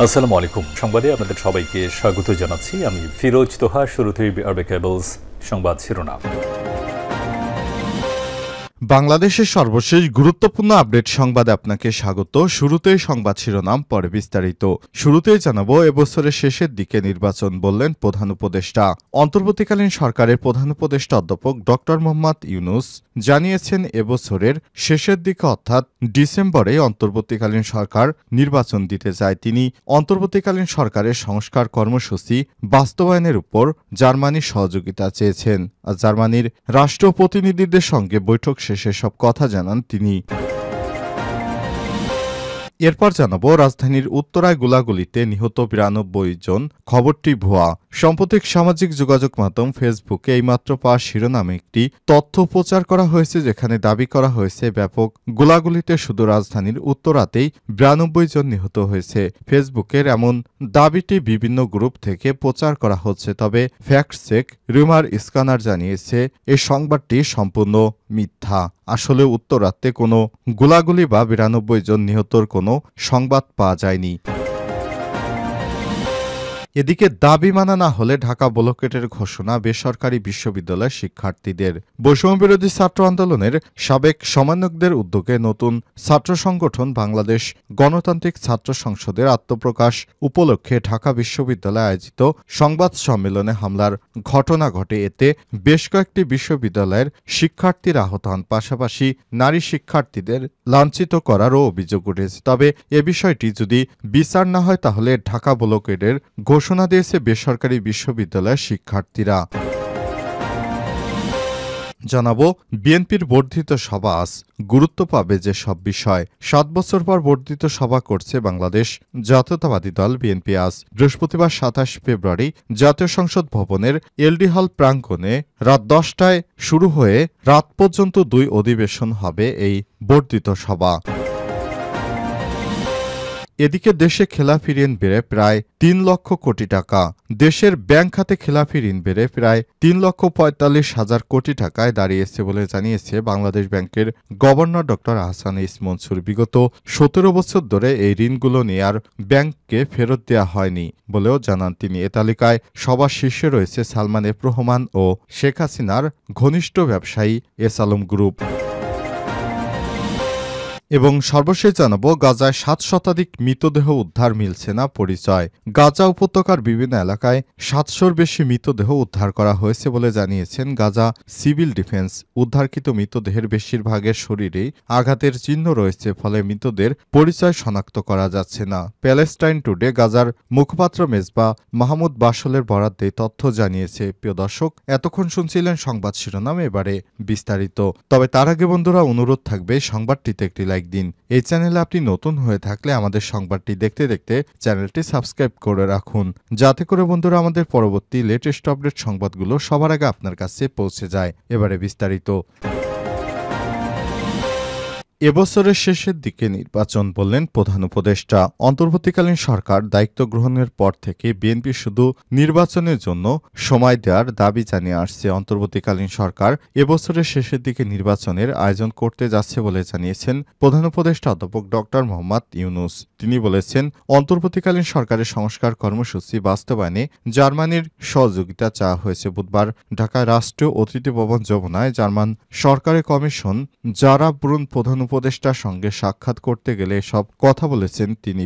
আসসালামু আলাইকুম। সংবাদে আপনাদের সবাইকে স্বাগত জানাচ্ছি। আমি ফিরোজ তোহা। শুরুতেই আরবে কেবলস সংবাদ শিরোনাম। বাংলাদেশের সর্বশেষ গুরুত্বপূর্ণ আপডেট সংবাদে আপনাকে স্বাগত। শুরুতেই সংবাদ শিরোনাম, পরে বিস্তারিত। শুরুতেই জানাবো, এবছরের শেষের দিকে নির্বাচন বললেন প্রধান উপদেষ্টা। অন্তর্বর্তীকালীন সরকারের প্রধান উপদেষ্টা অধ্যাপক ডক্টর মোহাম্মদ ইউনূস জানিয়েছেন, এবছরের শেষের দিকে অর্থাৎ ডিসেম্বরে অন্তর্বর্তীকালীন সরকার নির্বাচন দিতে চায়। তিনি অন্তর্বর্তীকালীন সরকারের সংস্কার কর্মসূচি বাস্তবায়নের উপর জার্মানির সহযোগিতা চেয়েছেন। আর জার্মানির রাষ্ট্রপ্রতিনিধিদের সঙ্গে বৈঠক শেষে সব কথা জানান তিনি। এরপর জানাবো, রাজধানীর উত্তরায় গোলাগুলিতে নিহত ৯২ জন, খবরটি ভুয়া। সাম্প্রতিক সামাজিক যোগাযোগ মাধ্যম ফেসবুকে এইমাত্র পাওয়া শিরোনামে একটি তথ্য প্রচার করা হয়েছে, যেখানে দাবি করা হয়েছে ব্যাপক গোলাগুলিতে শুধু রাজধানীর উত্তরাতেই ৯২ জন নিহত হয়েছে। ফেসবুকের এমন দাবিটি বিভিন্ন গ্রুপ থেকে প্রচার করা হচ্ছে, তবে ফ্যাক্ট চেক রিউমার স্ক্যানার জানিয়েছে এই সংবাদটি সম্পূর্ণ মিথ্যা। আসলে উত্তরাতে কোনো গোলাগুলি বা ৯২ জন নিহতর কোনো সংবাদ পাওয়া যায়নি। এদিকে দাবি মানা না হলে ঢাকা ব্লকেটের ঘোষণা বেসরকারি বিশ্ববিদ্যালয়ের শিক্ষার্থীদের। বৈষম্যবিরোধী ছাত্র আন্দোলনের সাবেক সমন্বয়কদের উদ্যোগে নতুন ছাত্র সংগঠন বাংলাদেশ গণতান্ত্রিক ছাত্র সংসদের আত্মপ্রকাশ উপলক্ষে ঢাকা বিশ্ববিদ্যালয়ে আয়োজিত সংবাদ সম্মেলনে হামলার ঘটনা ঘটে। এতে বেশ কয়েকটি বিশ্ববিদ্যালয়ের শিক্ষার্থীরা আহত হন, পাশাপাশি নারী শিক্ষার্থীদের লাঞ্ছিত করারও অভিযোগ উঠেছে। তবে এ বিষয়টি যদি বিচার না হয়, তাহলে ঢাকা ব্লকেটের ঘোষণা দিয়েছে বেসরকারি বিশ্ববিদ্যালয়ের শিক্ষার্থীরা। জানাবো, বিএনপির বর্ধিত সভা আজ গুরুত্ব পাবে যে সব বিষয়। ৭ বছর পর বর্ধিত সভা করছে বাংলাদেশ জাতীয়তাবাদী দল বিএনপি। আজ বৃহস্পতিবার ২৭ ফেব্রুয়ারি জাতীয় সংসদ ভবনের এলডি হল প্রাঙ্গণে রাত ১০টায় শুরু হয়ে রাত পর্যন্ত ২ অধিবেশন হবে এই বর্ধিত সভা। এদিকে দেশে খেলাপি ঋণ বেড়ে প্রায় ৩ লক্ষ কোটি টাকা। দেশের ব্যাংক খাতে খেলাপি ঋণ বেড়ে প্রায় ৩,৪৫,০০০ কোটি টাকায় দাঁড়িয়েছে বলে জানিয়েছে বাংলাদেশ ব্যাংকের গভর্নর ড আহসান এইচ মনসুর। বিগত ১৭ বছর ধরে এই ঋণগুলো নিয়ে আর ব্যাংককে ফেরত দেওয়া হয়নি বলেও জানান তিনি। এ তালিকায় সবার শীর্ষে রয়েছে সালমান এফ রহমান ও শেখ হাসিনার ঘনিষ্ঠ ব্যবসায়ী এস আলম গ্রুপ। এবং সর্বশেষ জানাবো, গাজায় ৭ শতাধিক মৃতদেহ উদ্ধার, মিলছে না পরিচয়। গাজা উপত্যকার বিভিন্ন এলাকায় ৭০০-র বেশি মৃতদেহ উদ্ধার করা হয়েছে বলে জানিয়েছেন গাজা সিভিল ডিফেন্স। উদ্ধারকৃত মৃতদেহের বেশিরভাগের শরীরেই আঘাতের চিহ্ন রয়েছে, ফলে মৃতদের পরিচয় শনাক্ত করা যাচ্ছে না। প্যালেস্টাইন টুডে গাজার মুখপাত্র মেজবা মাহমুদ বাসলের বরাত দিয়ে তথ্য জানিয়েছে। প্রিয় দর্শক, এতক্ষণ শুনছিলেন সংবাদ শিরোনাম, এবারে বিস্তারিত। তবে তার আগে বন্ধুরা, অনুরোধ থাকবে সংবাদটিতে একটি লাইক দিন। এই চ্যানেলে আপনি নতুন হয়ে থাকলে আমাদের সংবাদটি দেখতে দেখতে চ্যানেলটি সাবস্ক্রাইব করে রাখুন, যাতে করে বন্ধুরা আমাদের পরবর্তী লেটেস্ট আপডেট সংবাদগুলো সবার আগে আপনার কাছে পৌঁছে যায়। এবারে বিস্তারিত। এবছরের শেষের দিকে নির্বাচন বললেন প্রধান উপদেষ্টা। অন্তর্বর্তীকালীন সরকার দায়িত্ব গ্রহণের পর থেকে বিএনপি শুধু নির্বাচনের জন্য সময় দেওয়ার দাবি জানিয়ে আসছে। অন্তর্বর্তীকালীন সরকার এবছরের শেষের দিকে নির্বাচনের আয়োজন করতে যাচ্ছে বলে জানিয়েছেন প্রধান উপদেষ্টা অধ্যাপক ডক্টর মোহাম্মদ ইউনূস। তিনি বলেছেন, অন্তর্বর্তীকালীন সরকারের সংস্কার কর্মসূচি বাস্তবায়নে জার্মানির সহযোগিতা চাওয়া হয়েছে। বুধবার ঢাকায় রাষ্ট্রীয় অতিথি ভবন যমুনায় জার্মান সরকারের কমিশন যারা ব্রুন প্রধান উপদেষ্টার সঙ্গে সাক্ষাৎ করতে গেলে সব কথা বলেছেন তিনি।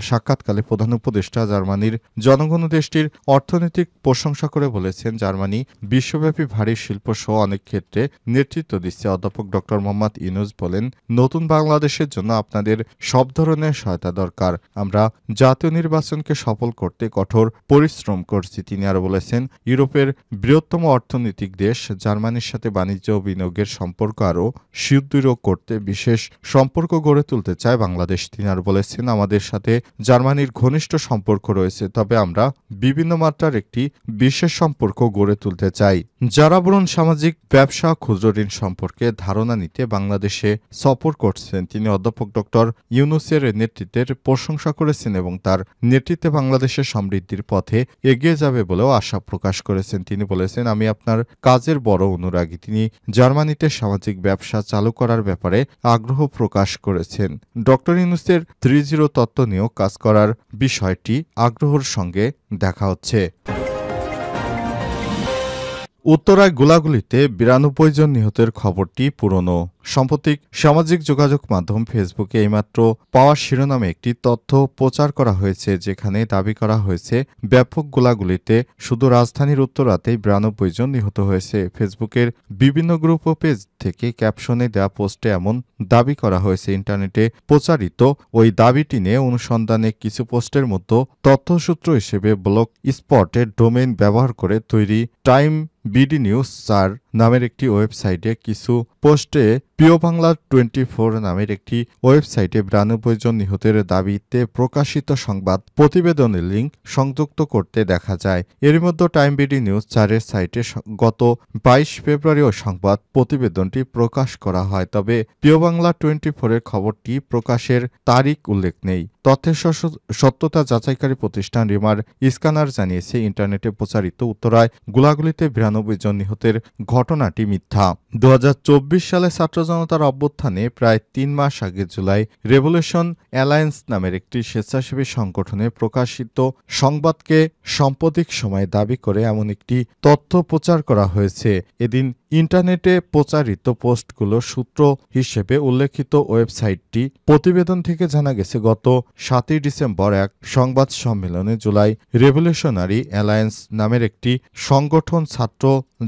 সাক্ষাৎকালে প্রধান উপদেষ্টা জার্মানির জনগণ দেশটির অর্থনৈতিক প্রশংসা করে বলেছেন, জার্মানি বিশ্বব্যাপী ভারী শিল্প সহ অনেক ক্ষেত্রে নেতৃত্ব দিচ্ছে। অধ্যাপক ড মোহাম্মদ ইউনূস বলেন, নতুন বাংলাদেশের জন্য আপনাদের সব ধরনের সহায়তা দরকার। আমরা জাতীয় নির্বাচনকে সফল করতে কঠোর পরিশ্রম করছি। তিনি আরও বলেছেন, ইউরোপের বৃহত্তম অর্থনৈতিক দেশ জার্মানির সাথে বাণিজ্য ও বিনিয়োগের সম্পর্ক আরও সুদৃঢ় করতে বিশেষ সম্পর্ক গড়ে তুলতে চায় বাংলাদেশ। তিনি আর বলেছেন, আমাদের সাথে জার্মানির ঘনিষ্ঠ সম্পর্ক রয়েছে, তবে আমরা বিভিন্ন মাত্রার একটি বিশেষ সম্পর্ক গড়ে তুলতে চাই। যারা ব্রুন সামাজিক ব্যবসা ক্ষুদ্র ঋণ সম্পর্কে ধারণা নিতে বাংলাদেশে সফর করছেন। তিনি অধ্যাপক ডক্টর ইউনূসের নেতৃত্বের প্রশংসা করেছেন এবং তার নেতৃত্বে বাংলাদেশের সমৃদ্ধির পথে এগিয়ে যাবে বলেও আশা প্রকাশ করেছেন। তিনি বলেছেন, আমি আপনার কাজের বড় অনুরাগী। তিনি জার্মানিতে সামাজিক ব্যবসা চালু করার ব্যাপারে আগ্রহ আগ্রহ প্রকাশ করেছেন। ডক্টর ইউনূসের 3-0 তত্ত্ব নিয়েও কাজ করার বিষয়টি আগ্রহের সঙ্গে দেখা হচ্ছে। উত্তরায় গোলাগুলিতে 92 জন নিহতের খবরটি পুরনো। সাম্প্রতিক সামাজিক যোগাযোগ মাধ্যম ফেসবুকে এইমাত্র পাওয়া শিরোনামে একটি তথ্য প্রচার করা হয়েছে, যেখানে দাবি করা হয়েছে ব্যাপক গোলাগুলিতে শুধু রাজধানীর উত্তরাতেই 92 জন নিহত হয়েছে। ফেসবুকের বিভিন্ন গ্রুপ ও পেজ থেকে ক্যাপশনে দেওয়া পোস্টে এমন দাবি করা হয়েছে। ইন্টারনেটে প্রচারিত ওই দাবিটি নিয়ে অনুসন্ধানে কিছু পোস্টের মধ্যে তথ্যসূত্র হিসেবে ব্লগ স্পটের ডোমেইন ব্যবহার করে তৈরি টাইম বিডি নিউজ 4 নামের একটি ওয়েবসাইটে কিছু পোস্টে প্রিয় বাংলা 24 নামের একটি ওয়েবসাইটে 92 জন নিহতের দাবিতে প্রকাশিত সংবাদ প্রতিবেদনের লিঙ্ক সংযুক্ত করতে দেখা যায়। এর মধ্যে টাইম বিডি নিউজ 4-এর সাইটে গত 22 ফেব্রুয়ারি ওই সংবাদ প্রতিবেদনটি প্রকাশ করা হয়। তবে প্রিয় বাংলা 24-এর খবরটি প্রকাশের তারিখ উল্লেখ নেই। তথ্যের সত্যতা যাচাইকারী প্রতিষ্ঠান রিমার স্ক্যানার জানিয়েছে, ইন্টারনেটে প্রচারিত উত্তরায় গোলাগুলিতে 92 জন নিহতের ঘটনাটি মিথ্যা। 2024 সালে ছাত্র জনতার অভ্যুত্থানে প্রায় 3 মাস আগে জুলাই রেভলিউশন অ্যালায়েন্স নামের একটি স্বেচ্ছাসেবী সংগঠনে প্রকাশিত সংবাদকে সাম্প্রতিক সময়ে দাবি করে এমন একটি তথ্য প্রচার করা হয়েছে। এদিন ইন্টারনেটে প্রচারিত পোস্টগুলোর সূত্র হিসেবে উল্লেখিত ওয়েবসাইটটি প্রতিবেদন থেকে জানা গেছে, গত 7 ডিসেম্বর এক সংবাদ সম্মেলনে জুলাই রেভলিউশনারি অ্যালায়েন্স নামের একটি সংগঠন ছাত্র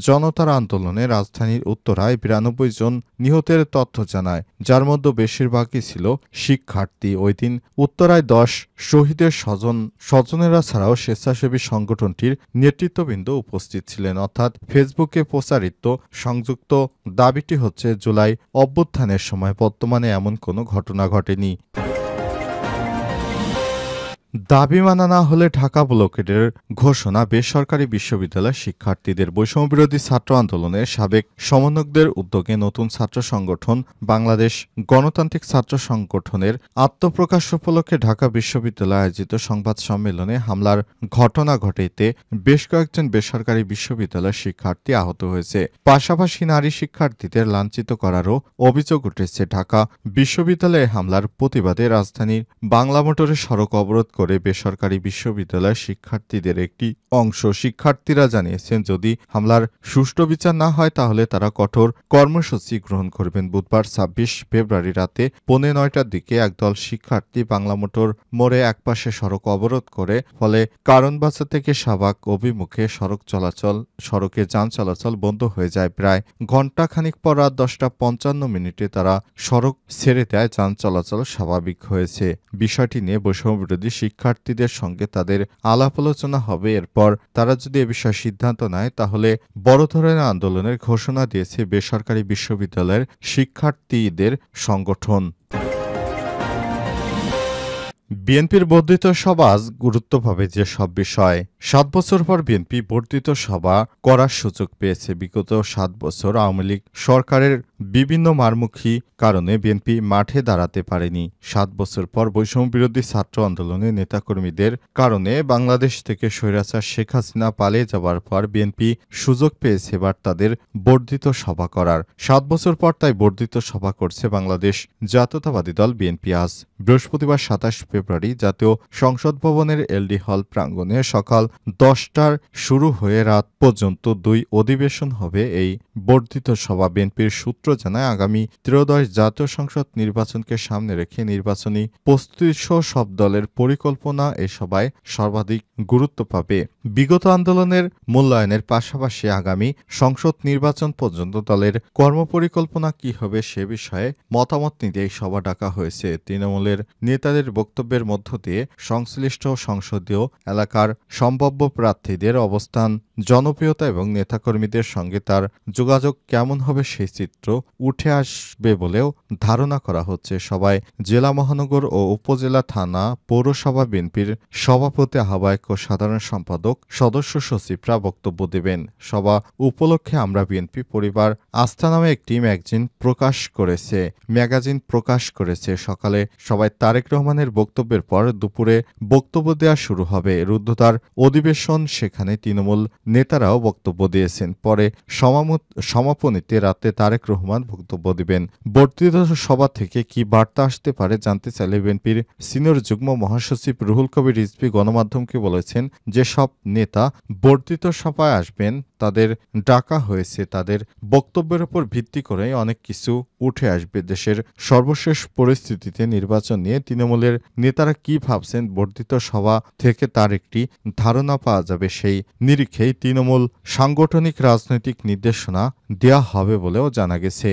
জনতার আন্দোলনে রাজধানীর উত্তরায় 92 জন নিহতের তথ্য জানায়, যার মধ্যে বেশিরভাগই ছিল শিক্ষার্থী। ওই দিন উত্তরায় 10 শহীদের স্বজনেরা ছাড়াও স্বেচ্ছাসেবী সংগঠনটির নেতৃত্ববৃন্দ উপস্থিত ছিলেন। অর্থাৎ ফেসবুকে প্রচারিত সংযুক্ত দাবিটি হচ্ছে জুলাই অভ্যুত্থানের সময় বর্তমানে এমন কোনো ঘটনা ঘটেনি। দাবি মানা না হলে ঢাকা ব্লকেডের ঘোষণা বেসরকারি বিশ্ববিদ্যালয়ের শিক্ষার্থীদের। বৈষম্যবিরোধী ছাত্র আন্দোলনের সাবেক সমন্বয়কদের উদ্যোগে নতুন ছাত্র সংগঠন বাংলাদেশ গণতান্ত্রিক ছাত্র সংগঠনের আত্মপ্রকাশ উপলক্ষে ঢাকা বিশ্ববিদ্যালয়ে আয়োজিত সংবাদ সম্মেলনে হামলার ঘটনা ঘটাইতে বেশ কয়েকজন বেসরকারি বিশ্ববিদ্যালয়ের শিক্ষার্থী আহত হয়েছে। পাশাপাশি নারী শিক্ষার্থীদের লাঞ্ছিত করারও অভিযোগ উঠেছে। ঢাকা বিশ্ববিদ্যালয়ে হামলার প্রতিবাদে রাজধানীর বাংলা মোটরে সড়ক অবরোধ করে বেসরকারি বিশ্ববিদ্যালয়ের শিক্ষার্থীদের একটি অংশ। শিক্ষার্থীরা জানিয়েছেন, যদি হামলার সুষ্ঠু বিচার না হয় তাহলে তারা কঠোর কর্মসূচি গ্রহণ করবেন। বুধবার 26 ফেব্রুয়ারি রাতে 8:45টার দিকে একদল শিক্ষার্থী বাংলা মোটর মোড়ে একপাশে সড়ক অবরোধ করে, ফলে কারণবাসা থেকে শাহবাগ অভিমুখে সড়কে যান চলাচল বন্ধ হয়ে যায়। প্রায় ঘণ্টাখানিক পর রাত 10:55 তারা সড়ক ছেড়ে দেয়, যান চলাচল স্বাভাবিক হয়েছে। বিষয়টি নিয়ে বৈষম্যবিরোধী শিক্ষার্থীদের সঙ্গে তাদের আলাপ আলোচনা হবে। এরপর তারা যদি এ বিষয়ে সিদ্ধান্ত নেয় তাহলে বড় ধরনের আন্দোলনের ঘোষণা দিয়েছে বেসরকারি বিশ্ববিদ্যালয়ের শিক্ষার্থীদের সংগঠন। বিএনপির বর্ধিত সভা আজ গুরুত্ব পাবে যে সব বিষয়। 7 বছর পর বিএনপি বর্ধিত সভা করার সুযোগ পেয়েছে। বিগত 7 বছর আওয়ামী লীগ সরকারের বিভিন্ন মারমুখী কারণে বিএনপি মাঠে দাঁড়াতে পারেনি। 7 বছর পর বৈষম্যবিরোধী ছাত্র আন্দোলনের নেতাকর্মীদের কারণে বাংলাদেশ থেকে স্বৈরাচার শেখ হাসিনা পালিয়ে যাওয়ার পর বিএনপি সুযোগ পেয়েছে এবার তাদের বর্ধিত সভা করার। 7 বছর পর তাই বর্ধিত সভা করছে বাংলাদেশ জাতীয়তাবাদী দল বিএনপি। আজ বৃহস্পতিবার 27 ফেব্রুয়ারি জাতীয় সংসদ ভবনের এলডি হল প্রাঙ্গণে সকাল 10টার শুরু হয়ে রাত পর্যন্ত 2 অধিবেশন হবে এই বর্ধিত সভা। বিএনপির সূত্র জানায়, আগামী ত্রয়োদশ জাতীয় সংসদ নির্বাচনকে সামনে রেখে নির্বাচনী প্রস্তুতিসহ সব দলের পরিকল্পনা এ সভায় সর্বাধিক গুরুত্ব পাবে। বিগত আন্দোলনের মূল্যায়নের পাশাপাশি আগামী সংসদ নির্বাচন পর্যন্ত দলের কর্মপরিকল্পনা কি হবে সে বিষয়ে মতামত নিতে এই সভা ডাকা হয়েছে। তৃণমূলের নেতাদের বক্তব্যের মধ্য দিয়ে সংশ্লিষ্ট সংসদীয় এলাকার সম্ভাব্য প্রার্থীদের অবস্থান, জনপ্রিয়তা এবং নেতাকর্মীদের সঙ্গে তার যোগাযোগ কেমন হবে সেই চিত্র উঠে আসবে বলেও ধারণা করা হচ্ছে। সভায় জেলা, মহানগর ও উপজেলা, থানা, পৌরসভা বিএনপির সভাপতি, আহ্বায়ক ও সাধারণ সম্পাদক, সদস্য সচিবরা বক্তব্য দেবেন। সভা উপলক্ষে আমরা বিএনপি পরিবার আস্থা নামে একটি ম্যাগাজিন প্রকাশ করেছে। সকালে সবাই তারেক রহমানের বক্তব্য বক্তব্যের পর দুপুরে বক্তব্য দেওয়া শুরু হবে। রুদ্ধদ্বার অধিবেশন, সেখানে তৃণমূল নেতারাও বক্তব্য দিয়েছেন। পরে সমাপনীতে রাতে তারেক রহমান বক্তব্য দিবেন। বর্ধিত সভা থেকে কি বার্তা আসতে পারে জানতে চাইলে বিএনপির সিনিয়র যুগ্ম মহাসচিব রুহুল কবির রিজভী গণমাধ্যমকে বলেছেন, যেসব নেতা বর্ধিত সভায় আসবেন তাদের ডাকা হয়েছে, তাদের বক্তব্যের উপর ভিত্তি করে অনেক কিছু উঠে আসবে। দেশের সর্বশেষ পরিস্থিতিতে নির্বাচন নিয়ে তৃণমূলের নেতারা কি ভাবছেন বর্ধিত সভা থেকে তার একটি ধারণা পাওয়া যাবে। সেই নিরিখেই তৃণমূল সাংগঠনিক রাজনৈতিক নির্দেশনা দেয়া হবে বলেও জানা গেছে।